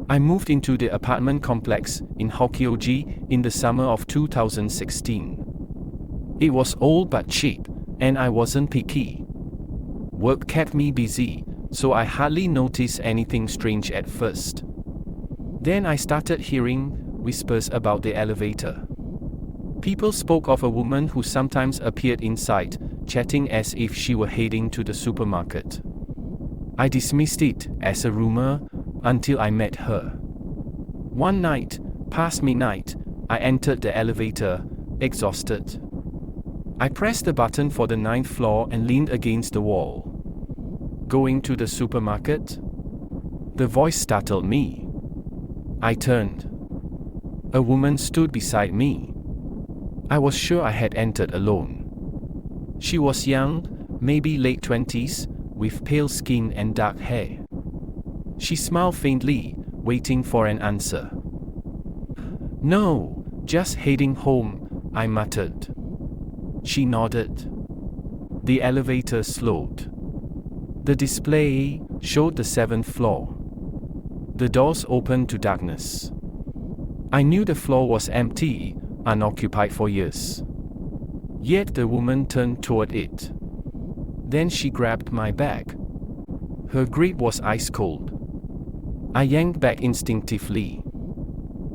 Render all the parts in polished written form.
I moved into the apartment complex in Hachioji in the summer of 2016. It was old but cheap, and I wasn't picky. Work kept me busy, so I hardly noticed anything strange at first. Then I started hearing whispers about the elevator. People spoke of a woman who sometimes appeared inside, chatting as if she were heading to the supermarket. I dismissed it as a rumor until I met her. One night, past midnight, I entered the elevator, exhausted. I pressed the button for the 9th floor and leaned against the wall. Going to the supermarket? The voice startled me. I turned. A woman stood beside me. I was sure I had entered alone. She was young, maybe late 20s, with pale skin and dark hair. She smiled faintly, waiting for an answer. "No, just heading home," I muttered. She nodded. The elevator slowed. The display showed the 7th floor. The doors opened to darkness. I knew the floor was empty, unoccupied for years. Yet the woman turned toward it. Then she grabbed my bag. Her grip was ice cold. I yanked back instinctively.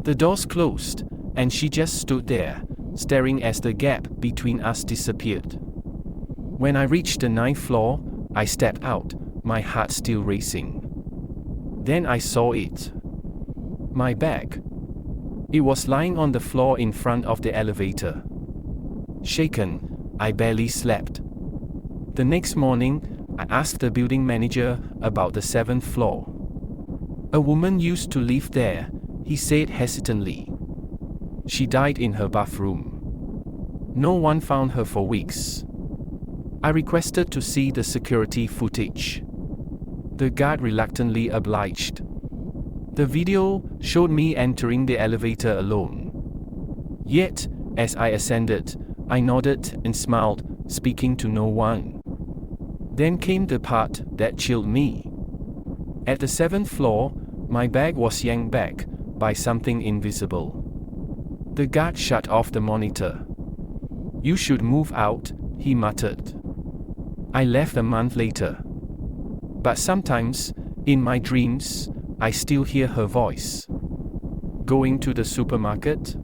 The doors closed, and she just stood there, staring as the gap between us disappeared. When I reached the 9th floor, I stepped out, my heart still racing. Then I saw it. My bag. It was lying on the floor in front of the elevator. Shaken, I barely slept. The next morning, I asked the building manager about the 7th floor. "A woman used to live there," he said hesitantly. "She died in her bathroom. No one found her for weeks." I requested to see the security footage. The guard reluctantly obliged. The video showed me entering the elevator alone. Yet, as I ascended, I nodded and smiled, speaking to no one. Then came the part that chilled me. At the 7th floor, my bag was yanked back by something invisible. The guard shut off the monitor. "You should move out," he muttered. I left a month later. But sometimes, in my dreams, I still hear her voice. "Going to the supermarket?"